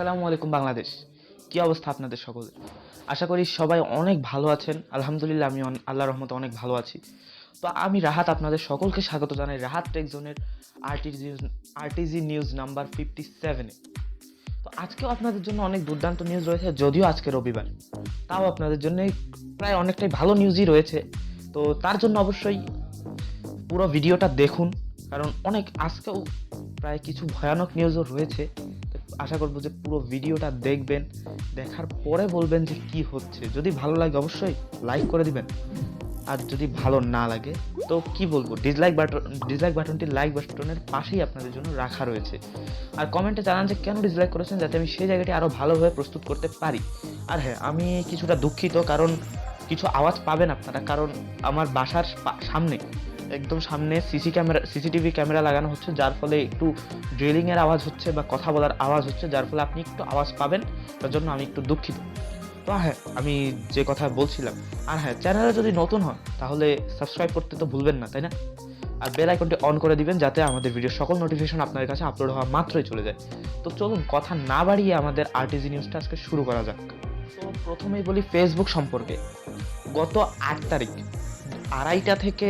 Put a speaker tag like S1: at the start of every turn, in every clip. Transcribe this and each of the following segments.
S1: আসসালামু আলাইকুম বাংলাদেশ। কি অবস্থা আপনাদের সকলের? আশা করি সবাই অনেক ভালো আছেন। আলহামদুলিল্লাহ আমি আল্লাহর রহমতে অনেক ভালো আছি। তো আমি রাহাত আপনাদের সকলকে স্বাগত জানাই রাহাত টেক জোনের আরটিজি নিউজ নাম্বার 57 এ। তো আজকেও আপনাদের জন্য অনেক দুর্দান্ত নিউজ রয়েছে, যদিও আজকে রবিবার। তাও আপনাদের জন্য প্রায় অনেকটাই ভালো নিউজই রয়েছে। তো তার জন্য অবশ্যই পুরো ভিডিওটা দেখুন, কারণ আজকেও প্রায় কিছু ভয়ানক নিউজও রয়েছে। আশা করবো যে পুরো ভিডিওটা দেখবেন, দেখার পরে বলবেন যে কি হচ্ছে। যদি ভালো লাগে অবশ্যই লাইক করে দিবেন, আর যদি ভালো না লাগে তো কি বলবো, ডিসলাইক বাটনটি লাইক বাটনের পাশেই আপনাদের জন্য রাখা রয়েছে। আর কমেন্টে জানান যে কেন ডিসলাইক করেছেন, যাতে আমি সেই জায়গাটি আরও ভালোভাবে প্রস্তুত করতে পারি। আর হ্যাঁ, আমি কিছুটা দুঃখিত, কারণ কিছু আওয়াজ পাবেন আপনারা, কারণ আমার বাসার সামনে একদম সামনে সিসিটিভি ক্যামেরা লাগানো হচ্ছে, যার ফলে একটু ড্রিলিংয়ের আওয়াজ হচ্ছে বা কথা বলার আওয়াজ হচ্ছে, যার ফলে আপনি একটু আওয়াজ পাবেন। তার জন্য আমি একটু দুঃখিত। তো হ্যাঁ, আমি যে কথা বলছিলাম, আর হ্যাঁ, চ্যানেলে যদি নতুন হন তাহলে সাবস্ক্রাইব করতে তো ভুলবেন না, তাই না? আর বেল আইকনটি অন করে দিবেন, যাতে আমাদের ভিডিওর সকল নোটিফিকেশন আপনার কাছে আপলোড হওয়া মাত্রই চলে যায়। তো চলুন কথা না বাড়িয়ে আমাদের আরটিজি নিউজটা আজকে শুরু করা যাক। তো প্রথমেই বলি ফেসবুক সম্পর্কে। গত 8 তারিখ 2:30 থেকে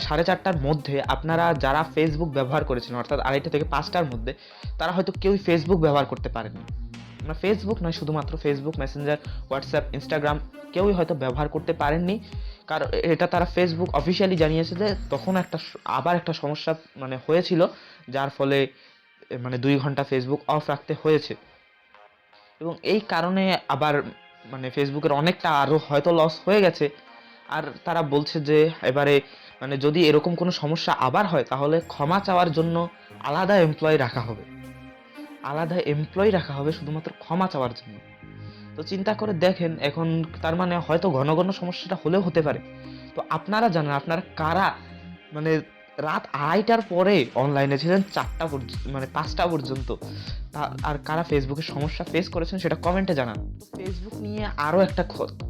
S1: 4টার মধ্যে আপনারা যারা ফেসবুক ব্যবহার করেছিলেন, অর্থাৎ 2:30 থেকে 5টার মধ্যে, তারা হয়তো কেউই ফেসবুক ব্যবহার করতে পারেননি। না, ফেসবুক নয়, শুধুমাত্র ফেসবুক, মেসেঞ্জার, হোয়াটসঅ্যাপ, ইনস্টাগ্রাম কেউই হয়তো ব্যবহার করতে পারেননি। কারণ এটা তারা ফেসবুক অফিসিয়ালি জানিয়েছে যে তখন আবার একটা সমস্যা হয়েছিল, যার ফলে 2 ঘন্টা ফেসবুক অফ রাখতে হয়েছে। এবং এই কারণে আবার ফেসবুকের অনেকটা আরও হয়তো লস হয়ে গেছে। আর তারা বলছে যে এবারে যদি এরকম কোনো সমস্যা আবার হয়, তাহলে ক্ষমা চাওয়ার জন্য আলাদা এমপ্লয়ি রাখা হবে শুধুমাত্র ক্ষমা চাওয়ার জন্য। তো চিন্তা করে দেখেন, এখন তার হয়তো ঘন ঘন সমস্যাটা হলেও হতে পারে। তো আপনারা জানেন, আপনারা কারা রাত 2:30টার পরে অনলাইনে ছিলেন 5টা পর্যন্ত, আর কারা ফেসবুকের সমস্যা ফেস করেছেন সেটা কমেন্টে জানান। তো ফেসবুক নিয়ে আরও একটা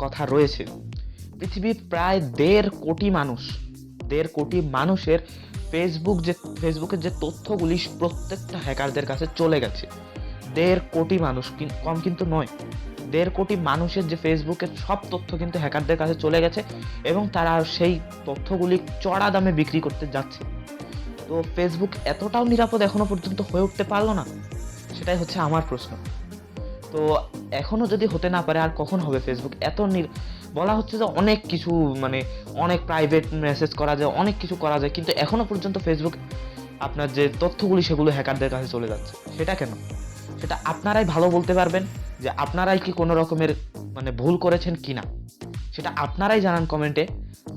S1: কথা রয়েছে। পৃথিবীর প্রায় 1.5 কোটি মানুষের ফেসবুকের যে তথ্যগুলি প্রত্যেকটা হ্যাকারদের কাছে চলে গেছে। 1.5 কোটি মানুষ, কম কিন্তু নয়। 1.5 কোটি মানুষের যে ফেসবুকের সব তথ্য কিন্তু হ্যাকারদের কাছে চলে গেছে, এবং তারা সেই তথ্যগুলি চড়া দামে বিক্রি করতে যাচ্ছে। তো ফেসবুক এতটাও নিরাপদ এখনো পর্যন্ত হয়ে উঠতে পারলো না, সেটাই হচ্ছে আমার প্রশ্ন। তো এখনো যদি হতে না পারে, আর কখন হবে ফেসবুক? বলা হচ্ছে যে অনেক কিছু অনেক প্রাইভেট মেসেজ করা যায়, অনেক কিছু করা যায়, কিন্তু এখনো পর্যন্ত ফেসবুক আপনার যে তথ্যগুলি সেগুলো হ্যাকারদের কাছে চলে যাচ্ছে। সেটা কেন? সেটা আপনারাই ভালো বলতে পারবেন, যে আপনারাই কি কোনো রকমের ভুল করেছেন কিনা, সেটা আপনারাই জানান কমেন্টে।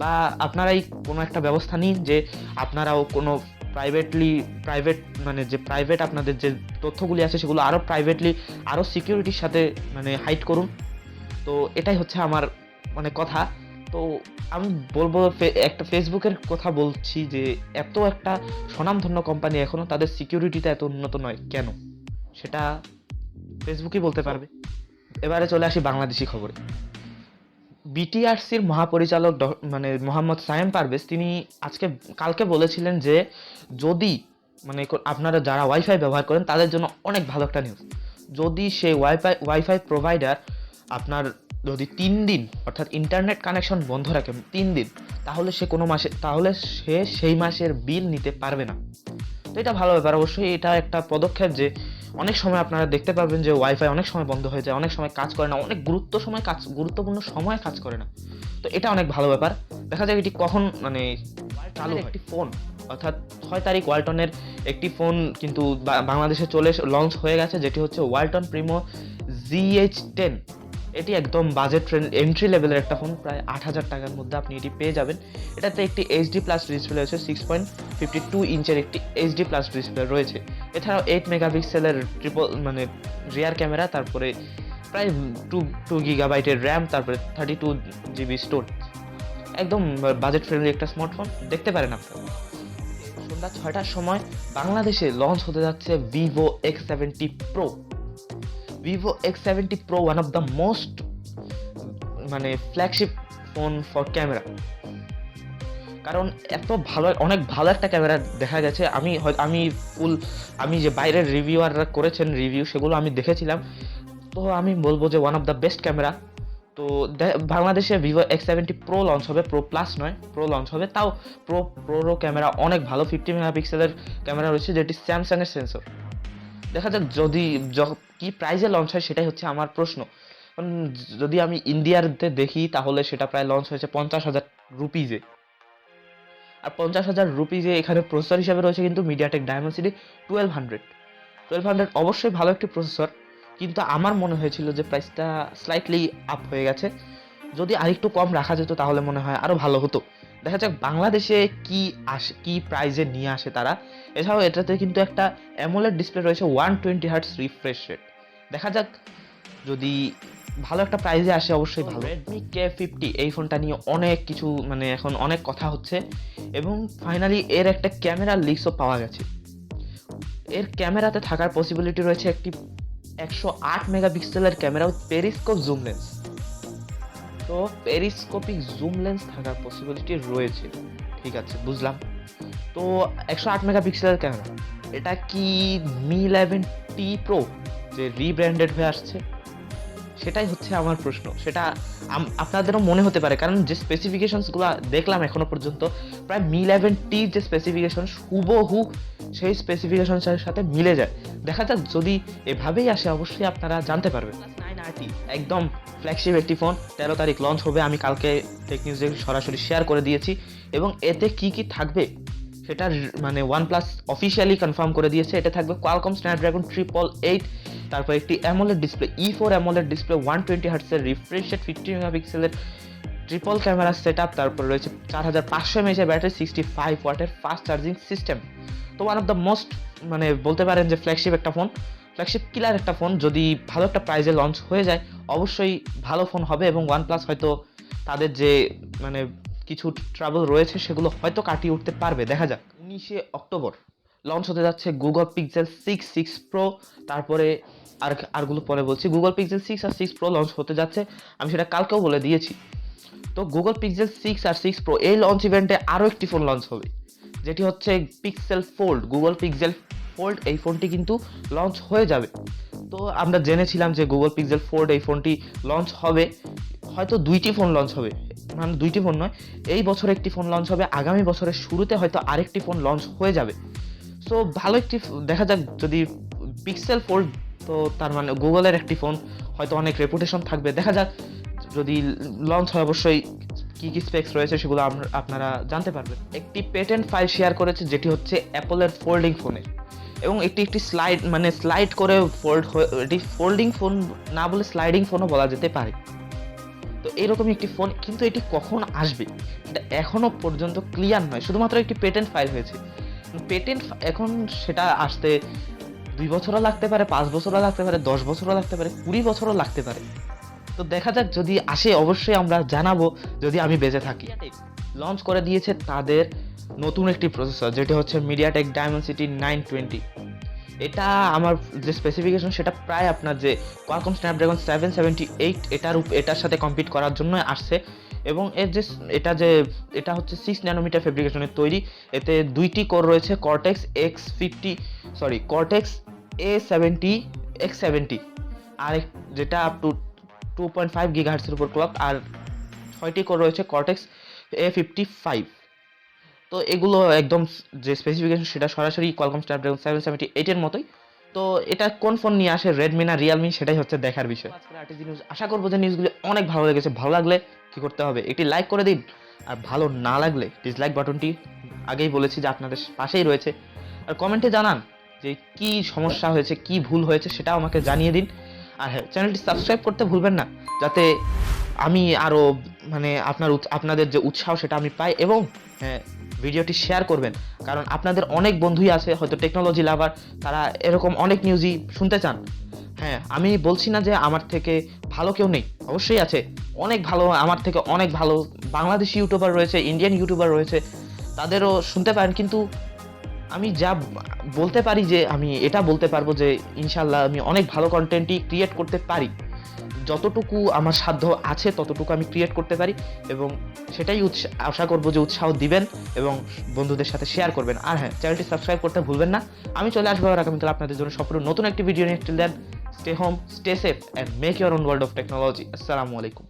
S1: বা আপনারাই কোনো একটা ব্যবস্থা নিন, যে আপনারাও কোনো প্রাইভেট আপনাদের যে তথ্যগুলি আছে সেগুলো আরও প্রাইভেটলি, আরও সিকিউরিটির সাথে হাইড করুন। তো এটাই হচ্ছে আমার কথা। তো আমি বলবো, একটা ফেসবুকের কথা বলছি, যে এত একটা স্বনামধন্য কোম্পানি এখনো তাদের সিকিউরিটিটা এত উন্নত নয় কেন, সেটা ফেসবুকই বলতে পারবে। এবারে চলে আসি বাংলাদেশি খবরে। বিটিআরসির মহাপরিচালক মোহাম্মদ সায়েম পারভেজ, তিনি কালকে বলেছিলেন যে যদি আপনারা যারা ওয়াইফাই ব্যবহার করেন তাদের জন্য অনেক ভালো একটা নিউজ। যদি সেই ওয়াইফাই প্রোভাইডার আপনার যদি 3 দিন অর্থাৎ ইন্টারনেট কানেকশন বন্ধ রাখে 3 দিন, তাহলে সে সেই মাসের বিল নিতে পারবে না। তো এটা ভালো ব্যাপার। অবশ্যই এটা একটা পদক্ষেপ, যে অনেক সময় আপনারা দেখতে পাবেন যে ওয়াইফাই অনেক সময় বন্ধ হয়ে যায়, অনেক সময় কাজ করে না, অনেক গুরুত্বপূর্ণ সময় কাজ করে না। তো এটা অনেক ভালো ব্যাপার। দেখা যায় এটি কখন চালু হয়। একটি ফোন, অর্থাৎ 6 তারিখ ওয়ালটনের একটি ফোন কিন্তু বাংলাদেশে লঞ্চ হয়ে গেছে, যেটি হচ্ছে ওয়ালটন প্রিমো GH10। এটি একদম বাজেট এন্ট্রি লেভেলের একটা ফোন, প্রায় 8,000 টাকার মধ্যে আপনি এটি পেয়ে যাবেন। এটাতে একটি HD+ ডিসপ্লে রয়েছে, 6.52 ইঞ্চের একটি HD+ ডিসপ্লে রয়েছে। এছাড়াও 8 মেগাপিক্সেলের রিয়ার ক্যামেরা, তারপরে প্রায় 2 গিগাবাইটের র্যাম, তারপরে 32 জিবি স্টোরেজ। একদম বাজেট ফ্রেন্ডলি একটা স্মার্টফোন, দেখতে পারেন আপনারা। সন্ধ্যা 6টার সময় বাংলাদেশে লঞ্চ হতে যাচ্ছে Vivo X70 Pro। Vivo X70 Pro, one of the most flagship phone for camera। কারণ এত ভালো, অনেক ভালো একটা ক্যামেরা দেখা গেছে। আমি যে বাইরের রিভিউয়াররা করেছেন রিভিউ, সেগুলো আমি দেখেছিলাম। তো আমি বলবো যে one of the best camera. তো বাংলাদেশে ভিভো X70 প্রো লঞ্চ হবে, প্রো প্লাস নয়, প্রো লঞ্চ হবে। তাও প্রোরও ক্যামেরা অনেক ভালো, 50 মেগাপিক্সেলের ক্যামেরা রয়েছে, যেটি স্যামসাংয়ের সেন্সর। দেখা যাক যদি কি প্রাইজে লঞ্চ হয়, সেটাই হচ্ছে আমার প্রশ্ন। যদি আমি ইন্ডিয়াতে দেখি, তাহলে সেটা প্রায় লঞ্চ হয়েছে 50,000 রুপিজে। আর 50,000 রুপিজে এখানে প্রসেসর হিসাবে রয়েছে কিন্তু মিডিয়াটেক ডায়মেনসিটি 1200 অবশ্যই ভালো একটি প্রসেসর, কিন্তু আমার মনে হয়েছিল যে প্রাইসটা স্লাইটলি আপ হয়ে গেছে। যদি আরেকটু কম রাখা যেত তাহলে মনে হয় আরও ভালো হতো। দেখা যাক বাংলাদেশে কি প্রাইজে নিয়ে আসে তারা। এছাড়াও এটাতে কিন্তু একটা অ্যামোলেড ডিসপ্লে রয়েছে, 120 হার্টজ রিফ্রেশ রেট। দেখা যাক যদি ভালো একটা প্রাইজে আসে, অবশ্যই ভালো। রেডমি K50 এই ফোনটা নিয়ে অনেক কিছু, মানে এখন অনেক কথা হচ্ছে, এবং ফাইনালি এর একটা ক্যামেরা লিক্সও পাওয়া গেছে। এর ক্যামেরাতে থাকার পসিবিলিটি রয়েছে একটি 108 মেগাপিক্সেলের camera with periscope zoom lens. তো পেরিস্কোপিক জুম লেন্স থাকার পসিবিলিটি রয়েছে, ঠিক আছে, বুঝলাম। তো 108 মেগাপিক্সেলের ক্যামেরা, এটা কি Mi 11T Pro যে রিব্র্যান্ডেড হয়ে আসছে, সেটাই হচ্ছে আমার প্রশ্ন। সেটা আপনাদেরও মনে হতে পারে, কারণ যে স্পেসিফিকেশনসগুলো দেখলাম এখনো পর্যন্ত, প্রায় Mi 11T যে স্পেসিফিকেশন হুবহু সেই স্পেসিফিকেশনের সাথে মিলে যায়। দেখা যাক যদি এভাবেই আসে, অবশ্যই আপনারা জানতে পারবেন। 9RT একদম ফ্ল্যাগশিপ একটি ফোন, 13 তারিখ লঞ্চ হবে। আমি কালকে টেক নিউজে সরাসরি শেয়ার করে দিয়েছি, এবং এতে কি কি থাকবে সেটা মানে OnePlus অফিসিয়ালি কনফার্ম করে দিয়েছে। এটা থাকবে কোয়ালকম স্ন্যাপড্রাগন 888, তারপর একটি AMOLED display, E4 AMOLED display, 120 হার্টজের রিফ্রেশ রেট, 50 মেগাপিক্সেলের ট্রিপল ক্যামেরা সেটআপ, তারপর রয়েছে 4500 mAh ব্যাটারি, 65 ওয়াটের ফাস্ট চার্জিং সিস্টেম। তো ওয়ান অফ দ্য মোস্ট, মানে বলতে পারেন যে ফ্ল্যাগশিপ একটা ফোন, ফ্ল্যাগশিপ কিলার একটা ফোন। যদি ভালো একটা প্রাইজে লঞ্চ হয়ে যায়, অবশ্যই ভালো ফোন হবে, এবং OnePlus হয়তো তাদের যে মানে কিছু ট্রাবল রয়েছে সেগুলো হয়তো কাটিয়ে উঠতে পারবে। দেখা যাক। 19 অক্টোবর লঞ্চ হতে যাচ্ছে গুগল পিক্সেল 6 প্রো, তারপরে আরগুলো পরে বলছি। গুগল পিক্সেল 6 আর 6 প্রো লঞ্চ হতে যাচ্ছে, আমি সেটা কালকেও বলে দিয়েছি। তো গুগল পিক্সেল 6 আর 6 প্রো এই লঞ্চ ইভেন্টে আরও একটি ফোন লঞ্চ হবে, যেটি হচ্ছে pixel fold. Google pixel fold এই ফোনটি কিন্তু লঞ্চ হয়ে যাবে। তো আমরা জেনেছিলাম যে গুগল পিক্সেল ফোল্ড এই ফোনটি লঞ্চ হবে, হয়তো দুইটি ফোন লঞ্চ হবে, মানে দুইটি ফোন নয়, এই বছর একটি ফোন লঞ্চ হবে, আগামী বছরের শুরুতে হয়তো আরেকটি ফোন লঞ্চ হয়ে যাবে। সো ভালো একটি, দেখা যাক যদি পিক্সেল ফোল্ড, তো তার মানে গুগলের একটি ফোন, হয়তো অনেক রেপুটেশন থাকবে। দেখা যাক যদি লঞ্চ হয়, অবশ্যই কি কি স্পেক্স রয়েছে সেগুলো আপনারা জানতে পারবেন। একটি পেটেন্ট ফাইল শেয়ার করেছে, যেটি হচ্ছে অ্যাপলের ফোল্ডিং ফোনের, এবং একটি স্লাইড করে এটি ফোল্ডিং ফোন না বলে স্লাইডিং ফোনও বলা যেতে পারে। তো এরকমই একটি ফোন, কিন্তু এটি কখন আসবে এটা এখনো পর্যন্ত ক্লিয়ার নয়, শুধুমাত্র একটি পেটেন্ট ফাইল হয়েছে। পেটেন্ট এখন সেটা আসতে 2 বছরও লাগতে পারে, 5 বছরও লাগতে পারে, 10 বছরও লাগতে পারে, 20 বছরও লাগতে পারে। তো দেখা যাক, যদি আসে অবশ্যই আমরা জানাবো, যদি আমি বেঁচে থাকি। লঞ্চ করে দিয়েছে তাদের নতুন একটি প্রসেসর, যেটি হচ্ছে মিডিয়াটেক ডায়মেনসিটি 920। এটা আমার যে স্পেসিফিকেশন, সেটা প্রায় আপনার যে কোয়ালকম স্ন্যাপড্রাগন 778 এটার সাথে কম্পিট করার জন্য আসছে। এবং এর যে এটা হচ্ছে 6 ন্যানোমিটার ফেব্রিকেশনের তৈরি। এতে 2টি কোর রয়েছে, কর্টেক্স A70 X70, আর যেটা আপ টু 2.5 গিগাহার্টজের উপর ক্লক, আর 6টি কোর রয়েছে কর্টেক্স A55। তো এগুলো একদম যে স্পেসিফিকেশন, সেটা সরাসরি কোয়ালকম স্ন্যাপড্রাগন 778 এর মতোই। তো এটা কোন ফোন নিয়ে আসে, রেডমি না রিয়েলমি, সেটাই হচ্ছে দেখার বিষয়। আজকের আরটিজি নিউজ, আশা করবো যে নিউজগুলি অনেক ভালো লেগেছে। ভালো লাগলে কি করতে হবে, একটি লাইক করে দিন, আর ভালো না লাগলে ডিসলাইক বাটনটি, আগেই বলেছি যে আপনাদের পাশেই রয়েছে। আর কমেন্টে জানান যে কি সমস্যা হয়েছে, কি ভুল হয়েছে, সেটাও আমাকে জানিয়ে দিন। আর হ্যাঁ, চ্যানেলটি সাবস্ক্রাইব করতে ভুলবেন না, যাতে আমি আরও মানে আপনাদের যে উৎসাহ সেটা আমি পাই। এবং হ্যাঁ, ভিডিওটি শেয়ার করবেন, কারণ আপনাদের অনেক বন্ধুই আছে হয়তো টেকনোলজি লাভার, তারা এরকম অনেক নিউজই শুনতে চান। হ্যাঁ, আমি বলছি না যে আমার থেকে ভালো কেউ নেই, অবশ্যই আছে, অনেক ভালো, আমার থেকে অনেক ভালো বাংলাদেশি ইউটিউবার রয়েছে, ইন্ডিয়ান ইউটিউবার রয়েছে, তাদেরও শুনতে পারেন। কিন্তু আমি যা বলতে পারি, যে আমি এটা বলতে পারবো যে ইনশাল্লাহ আমি অনেক ভালো কন্টেন্টই ক্রিয়েট করতে পারি। যতটুকু আমার সাধ্য আছে ততটুকু আমি ক্রিয়েট করতে পারি, এবং সেটাই আশা করবো যে উৎসাহ দিবেন এবং বন্ধুদের সাথে শেয়ার করবেন। আর হ্যাঁ, চ্যানেলটি সাবস্ক্রাইব করতে ভুলবেন না। আমি চলে আসবো আগামীকাল আপনাদের জন্য সম্পূর্ণ নতুন একটি ভিডিও নিয়ে। Till then, stay home, stay safe and make your own world of technology. আসসালামু আলাইকুম।